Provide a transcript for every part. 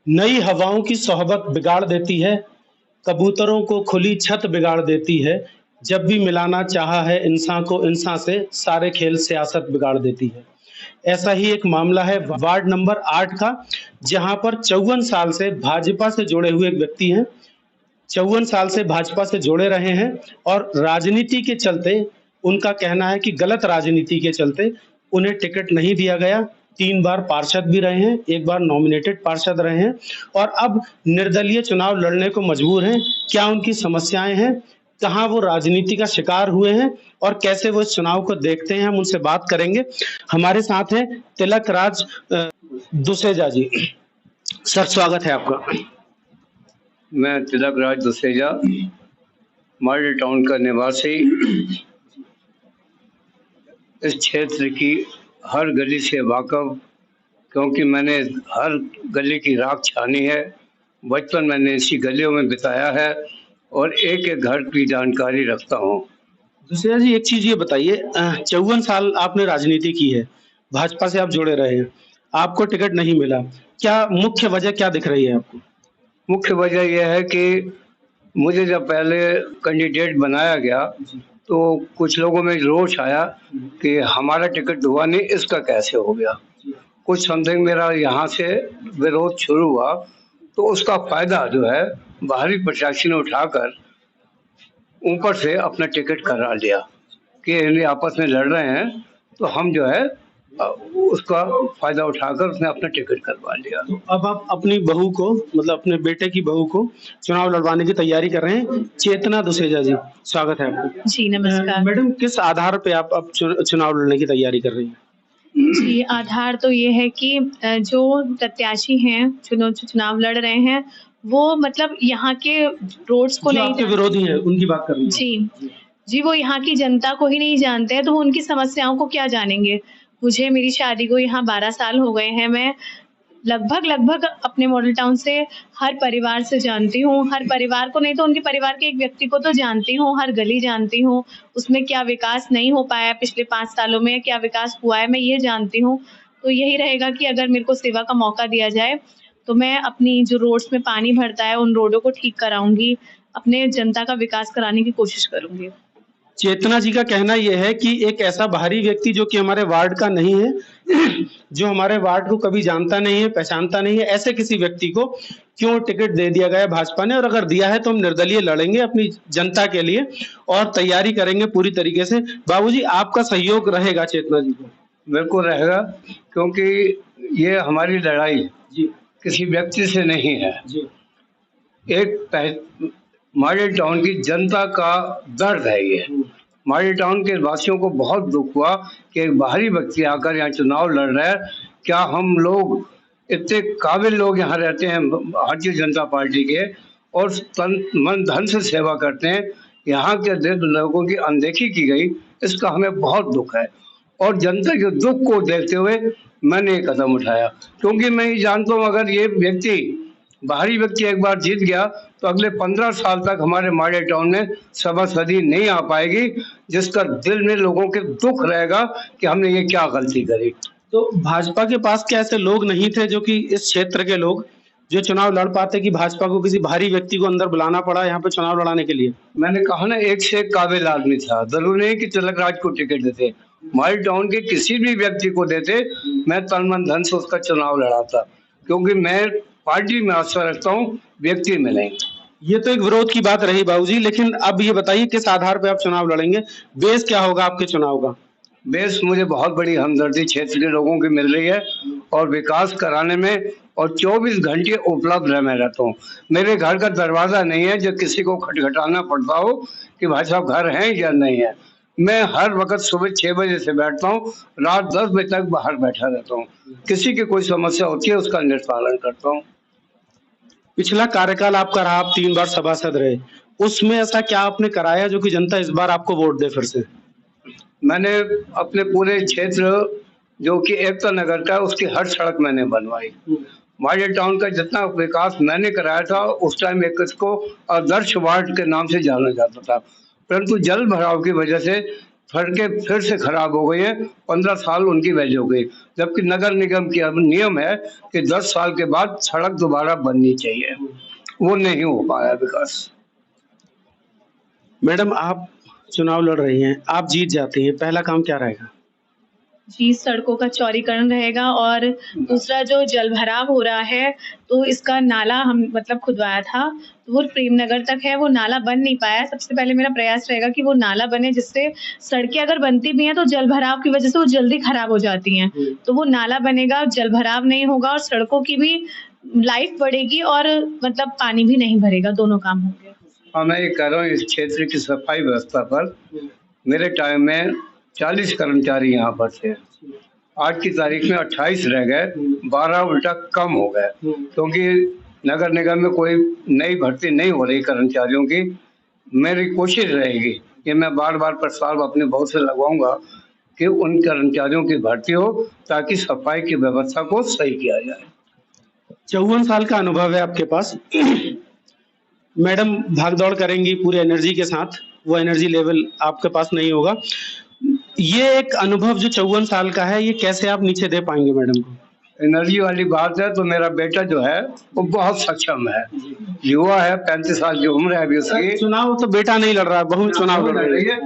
नई हवाओं की सोहबत बिगाड़ देती है, कबूतरों को खुली छत बिगाड़ देती है, जब भी मिलाना चाहा है इंसान को इंसान से, सारे खेल सियासत बिगाड़ देती है। ऐसा ही एक मामला है वार्ड नंबर 8 का, जहां पर 54 साल से भाजपा से जुड़े हुए एक व्यक्ति हैं। 54 साल से भाजपा से जुड़े रहे हैं और राजनीति के चलते, उनका कहना है कि गलत राजनीति के चलते उन्हें टिकट नहीं दिया गया। 3 बार पार्षद भी रहे हैं, 1 बार नॉमिनेटेड पार्षद रहे हैं और अब निर्दलीय चुनाव लड़ने को मजबूर हैं। क्या उनकी समस्याएं हैं? कहाँ वो राजनीति का शिकार हुए हैं और कैसे वो इस चुनाव को देखते हैं, हम उनसे बात करेंगे। हमारे साथ हैं तिलक राज दुसेजा जी। सर, स्वागत है आपका। मैं तिलक राज दुसेजा, मॉडल टाउन का निवासी, इस क्षेत्र की हर गली से वाकफ, क्योंकि मैंने हर गली की राख छानी है। बचपन मैंने इसी गलियों में बिताया है और एक एक घर की जानकारी रखता हूँ। दुसेजा जी, एक चीज ये बताइए, 54 साल आपने राजनीति की है, भाजपा से आप जुड़े रहे हैं, आपको टिकट नहीं मिला, क्या मुख्य वजह क्या दिख रही है आपको? मुख्य वजह यह है कि मुझे जब पहले कैंडिडेट बनाया गया तो कुछ लोगों में रोष आया कि हमारा टिकट हुआ नहीं, इसका कैसे हो गया। कुछ समथिंग मेरा यहाँ से विरोध शुरू हुआ, तो उसका फायदा जो है बाहरी प्रशासन ने उठाकर ऊपर से अपना टिकट करा लिया कि इन्हें आपस में लड़ रहे हैं, तो हम जो है उसका फायदा उठाकर उसने अपना टिकट करवा लिया। तो अब आप अपनी बहू को, मतलब अपने बेटे की बहू को चुनाव लड़वाने की तैयारी कर रहे हैं। चेतना दुसेजा जी, स्वागत है आपको। जी नमस्कार। मैडम, किस आधार पे आप अब चुनाव लड़ने की तैयारी कर रही हैं? जी, आधार तो ये है कि जो प्रत्याशी हैं, चुनाव लड़ रहे हैं, वो मतलब यहाँ के रोड्स को नहीं, आपके विरोधी हैं उनकी बात कर रही हैं। जी, वो यहाँ की जनता को ही नहीं जानते हैं, तो वो उनकी समस्याओं को क्या जानेंगे। मुझे, मेरी शादी को यहाँ 12 साल हो गए हैं। मैं लगभग अपने मॉडल टाउन से हर परिवार से जानती हूँ, हर परिवार को नहीं तो उनके परिवार के एक व्यक्ति को तो जानती हूँ, हर गली जानती हूँ, उसमें क्या विकास नहीं हो पाया पिछले 5 सालों में, क्या विकास हुआ है, मैं ये जानती हूँ। तो यही रहेगा कि अगर मेरे को सेवा का मौका दिया जाए तो मैं अपनी जो रोड्स में पानी भरता है उन रोडों को ठीक कराऊंगी, अपने जनता का विकास कराने की कोशिश करूंगी। चेतना जी का कहना यह है कि एक ऐसा बाहरी व्यक्ति जो कि हमारे वार्ड का नहीं है, जो हमारे वार्ड को कभी जानता नहीं है, पहचानता नहीं है, ऐसे किसी व्यक्ति को क्यों टिकट दे दिया गया भाजपा ने, और अगर दिया है तो हम निर्दलीय लड़ेंगे अपनी जनता के लिए और तैयारी करेंगे पूरी तरीके से। बाबूजी, आपका सहयोग रहेगा चेतना जी को? बिल्कुल रहेगा, क्योंकि ये हमारी लड़ाई जी किसी व्यक्ति से नहीं है। जी, एक मॉडल टाउन की जनता का दर्द है ये। मॉडल टाउन के वासियों को बहुत दुख हुआ कि एक बाहरी व्यक्ति आकर यहाँ चुनाव लड़ रहा है। क्या हम लोग इतने काबिल लोग यहाँ रहते हैं भारतीय जनता पार्टी के और तन मन धन से सेवा करते हैं, यहाँ के लोगों की अनदेखी की गई, इसका हमें बहुत दुख है। और जनता के दुख को देखते हुए मैंने ये कदम उठाया, क्योंकि मैं ये जानता हूँ अगर ये व्यक्ति, बाहरी व्यक्ति एक बार जीत गया तो अगले 15 साल तक हमारे मॉडल टाउन में सभासदी नहीं आ पाएगी, जिसका दिल में लोगों के दुख रहेगा कि हमने ये क्या गलती करी। तो भाजपा के पास क्या ऐसे लोग नहीं थे जो कि इस क्षेत्र के लोग जो चुनाव लड़ पाते, कि भाजपा को किसी बाहरी व्यक्ति को अंदर बुलाना पड़ा यहाँ पे चुनाव लड़ाने के लिए? मैंने कहा ना, एक से एक काबिल आदमी था। जरूर नहीं कि तिलक राज को टिकट देते, मॉडल टाउन के किसी भी व्यक्ति को देते, मैं तन मन धन से उसका चुनाव लड़ाता, क्योंकि मैं पार्टी में आस्था रखता हूँ, व्यक्ति में नहीं। ये तो एक विरोध की बात रही बाबूजी, लेकिन अब ये बताइए किस आधार पे आप चुनाव लड़ेंगे? बेस क्या होगा आपके चुनाव का? बेस मुझे बहुत बड़ी हमदर्दी क्षेत्र के लोगों की मिल रही है और विकास कराने में, और 24 घंटे उपलब्ध है। मैं रहता हूँ, मेरे घर का दरवाजा नहीं है जो किसी को खटखटाना पड़ता हो कि भाई साहब घर हैं या नहीं है। मैं हर वक्त सुबह 6 बजे से बैठता हूँ, रात 10 बजे तक बाहर बैठा रहता हूँ। किसी की कोई समस्या होती है उसका निस्तारण करता हूँ। पिछला कार्यकाल आपका रहा, आप 3 बार सभासद रहे, उसमें ऐसा क्या आपने कराया जो कि जनता इस बार आपको वोट दे फिर से? मैंने अपने पूरे क्षेत्र जो कि एकता नगर का, उसकी हर सड़क मैंने बनवाई। मॉडल टाउन का जितना विकास मैंने कराया था उस टाइम एक इसको आदर्श वार्ड के नाम से जाना जाता था, परंतु जल भराव की वजह से सड़कें फिर से खराब हो गई है, 15 साल उनकी वैल्यू हो गई, जबकि नगर निगम की अब नियम है कि 10 साल के बाद सड़क दोबारा बननी चाहिए। वो नहीं हो पाया विकास। मैडम, आप चुनाव लड़ रही हैं, आप जीत जाती हैं, पहला काम क्या रहेगा? जी, सड़कों का चौड़ीकरण रहेगा और दूसरा जो जलभराव हो रहा है, तो इसका नाला हम मतलब खुदवाया था, तो वो प्रेमनगर तक है, वो नाला बन नहीं पाया है। सबसे पहले मेरा प्रयास रहेगा कि वो नाला बने, जिससे सड़कें अगर बनती भी हैं तो जलभराव की वजह से वो जल्दी खराब हो जाती हैं। तो वो नाला बनेगा, जलभराव नहीं होगा और सड़कों की भी लाइफ बढ़ेगी और मतलब पानी भी नहीं भरेगा, दोनों काम होंगे। हाँ, मैं ये कह रहा हूँ, इस क्षेत्र की सफाई व्यवस्था पर मेरे टाइम में 40 कर्मचारी यहाँ पर थे, आज की तारीख में 28 रह गए, 12 उल्टा कम हो गए, क्योंकि नगर निगम में कोई नई भर्ती नहीं हो रही कर्मचारियों की। मेरी कोशिश रहेगी कि मैं बार बार प्रस्ताव अपने बहुत से लगवाऊंगा कि उन कर्मचारियों की भर्ती हो, ताकि सफाई की व्यवस्था को सही किया जाए। 54 साल का अनुभव है आपके पास। मैडम भागदौड़ करेंगी पूरी एनर्जी के साथ, वो एनर्जी लेवल आपके पास नहीं होगा। ये एक अनुभव जो 54 साल का है, ये कैसे आप नीचे दे पाएंगे मैडम को? एनर्जी वाली बात है तो मेरा बेटा जो है वो बहुत सक्षम है, युवा है, 35 साल की उम्र है अभी उसकी। चुनाव तो बेटा नहीं लड़ रहा है, बहू चुनाव लड़ रही है।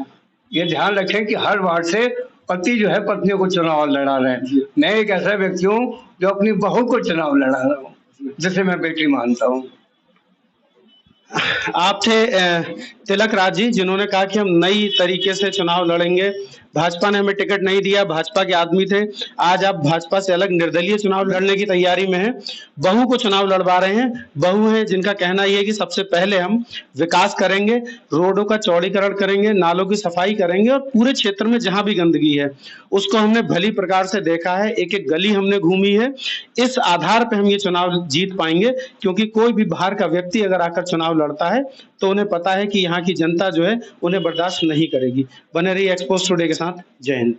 ये ध्यान रखें कि हर वार्ड से पति जो है पत्नी को चुनाव लड़ा रहे हैं। मैं एक ऐसा व्यक्ति हूँ जो अपनी बहू को चुनाव लड़ा रहा हूँ, जिसे मैं बेटी मानता हूँ। आप थे तिलक राज जी, जिन्होंने कहा कि हम नई तरीके से चुनाव लड़ेंगे, भाजपा ने हमें टिकट नहीं दिया, भाजपा के आदमी थे। आज आप भाजपा से अलग निर्दलीय चुनाव लड़ने की तैयारी में हैं, बहू को चुनाव लड़वा रहे हैं। बहू हैं जिनका कहना यह है कि सबसे पहले हम विकास करेंगे, रोडों का चौड़ीकरण करेंगे, नालों की सफाई करेंगे और पूरे क्षेत्र में जहां भी गंदगी है उसको हमने भली प्रकार से देखा है, एक एक गली हमने घूमी है। इस आधार पर हम ये चुनाव जीत पाएंगे, क्योंकि कोई भी बाहर का व्यक्ति अगर आकर चुनाव लड़ता है तो उन्हें पता है कि यहाँ की जनता जो है उन्हें बर्दाश्त नहीं करेगी। बने रहिए एक्सपोज टुडे के साथ। जय हिंद।